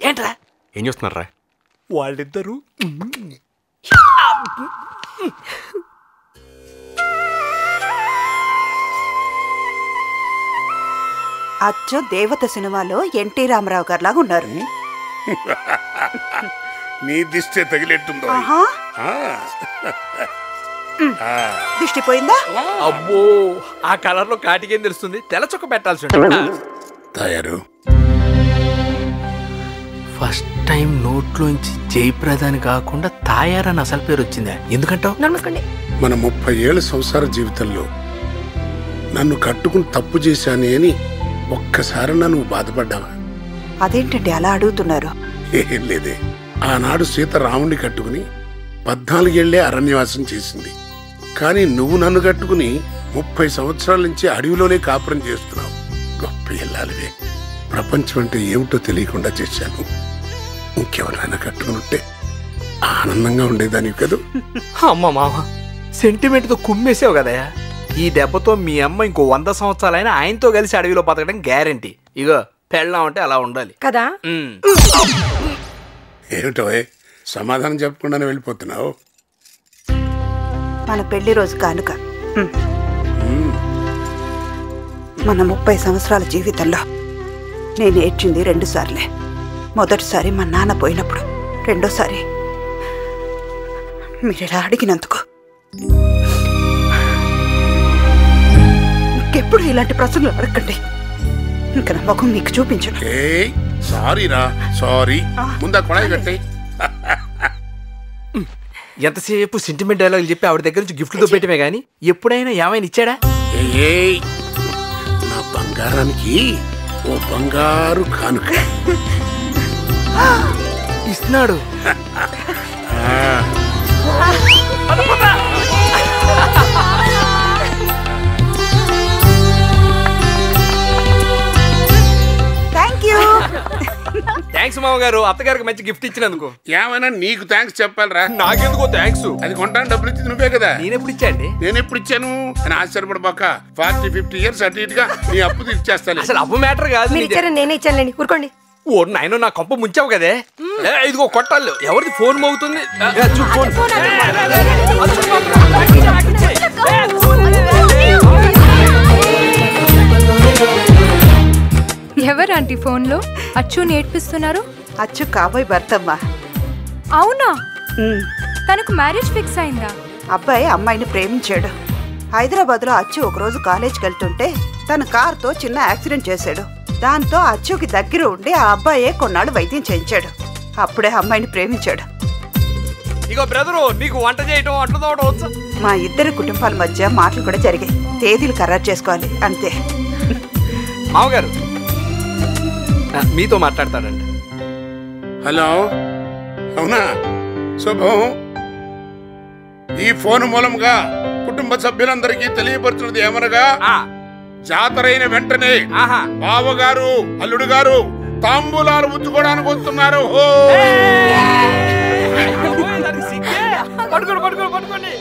ఏంట్రా ఏం చూస్తున్నారా? వాళ్ళిద్దరూ అచ్చో దేవత సినిమాలో ఎన్టీ రామారావు గారు లాగా ఉన్నారు. నీ దిష్టే తగిలేట్టుందో. దిష్టి పోయిందా? అబ్బో ఆ కలర్ లో కాటికేం తెలుస్తుంది. తెల్ల చొక్క పెట్టాల్సి ఉంటుంది. తయారు ఫస్ట్ టైం నోట్లోంచి జయప్రదాని కాకుండా తాయారని అసలు పేరు వచ్చిందా? ఎందుకంటావు? నమస్కండి. మన 30 ఏళ్ళ సంసార జీవితంలో నన్ను కట్టుకుని తప్పు చేశానే అని ఒక్కసారి నువ్వు బాధపడ్డావా? అదేంటండి అలా అడుగుతున్నారు? ఏం లేదే. ఆనాడు సీత రాముణ్ణి కట్టుకుని 14 ఏళ్లే అరణ్యవాసం చేసింది. కానీ నువ్వు నన్ను కట్టుకుని 30 సంవత్సరాల నుంచి అడవిలోనే కాపురం చేస్తున్నావు. గొప్ప ఇల్లాలివే. ప్రపంచం అంటే ఏమిటో తెలియకుండా చేశాను. ఇంకెవరైనా కట్టుకునుంటే ఆనందంగా ఉండేదాన్ని కదా. అమ్మ మామ సెంటిమెంట్ తో కుమ్మేసావు కదా. ఈ దెబ్బతో మీ అమ్మ ఇంకో 100 సంవత్సరాలైనా ఆయనతో కలిసి అడవిలో బతకడం గ్యారంటీ. ఇగో పెళ్ళాం అంటే అలా ఉండాలి కదా. ఏమిటో సమాధానం చెప్పకుండానే వెళ్ళిపోతున్నావు. మన పెళ్లి రోజు కానుక. మన 30 సంవత్సరాల జీవితంలో నేను ఏడ్చింది 2 సార్లే. మొదటిసారి మా నాన్న పోయినప్పుడు, రెండోసారి మీరిలా అడిగినందుకు. ఇంకెప్పుడు ఇలాంటి ప్రశ్నలు అడగండి. ఇంకా నా ముఖం మీకు చూపించను. సారీరా, సారీ. ముందా కొడాయి కట్టే. ఎంతసేపు సెంటిమెంట్ డైలాగులు చెప్పి ఆవిడ దగ్గర నుంచి గిఫ్ట్లతో పెట్టమే గానీ ఎప్పుడైనా ఏమైనా ఇచ్చాడా? నా బంగారానికి ఓ బంగారు కానుక ఇస్తున్నాడు. థ్యాంక్స్ మామగారు, అత్తగారికి మంచి గిఫ్ట్ ఇచ్చినందుకు. ఏమైనా నీకు థ్యాంక్స్ చెప్పాలరా? నాకెందుకో థ్యాంక్స్. అది కొంటాను డబ్బులు ఇచ్చింది నువ్వే కదా. నేనెప్పుడు ఇచ్చాండి? నేనెప్పుడు ఇచ్చాను అని ఆశ్చర్యపడబాక. 40-50 ఇయర్స్ అటు ఇటుగా నీ అప్పు తీర్చేస్తాను. అసలు అప్పు మ్యాటర్ కాదు. నేనే ఇచ్చానండి, ఊరుకోండి. ఓ నాయన నా కంప ముంచావు కదే. ఇదిగో కొట్టాలి. ఎవరిది ఫోన్ మోగుతుంది? ఎవరు ఆంటీ ఫోన్లో అచ్చు నేర్పిస్తున్నారు? అచ్చు కాబోయే భర్తమ్మా. అవునా? తనకు మ్యారేజ్ ఫిక్స్ అయిందా? అబ్బాయి అమ్మాయిని ప్రేమించాడు. హైదరాబాద్లో అచ్చు ఒకరోజు కాలేజ్కి వెళ్తుంటే తన కారుతో చిన్న యాక్సిడెంట్ చేశాడు. దాంతో అచ్చుకి దగ్గర ఉండి ఆ అబ్బాయే కొన్నాళ్ళు వైద్యం చేయించాడు. అప్పుడే అమ్మాయిని ప్రేమించాడు. ఇగో బ్రదరు, నీకు వంట చేయటం అట్లు తోవడం వచ్చా? మా ఇద్దరి కుటుంబాల మధ్య మాటలు కూడా జరిగాయి. తేదీలు ఖరారు చేసుకోవాలి అంతే. మామగారు మీతో మాట్లాడతాడండి. హలో, అవునా? శుభం. ఈ ఫోన్ మూలంగా కుటుంబ సభ్యులందరికీ తెలియపరుచున్నది ఏమనగా, జాతరైన వెంటనే బావగారు అల్లుడు గారు తాంబూలాలు పుచ్చుకోవడానికి వస్తున్నారు. పట్టుకోండి.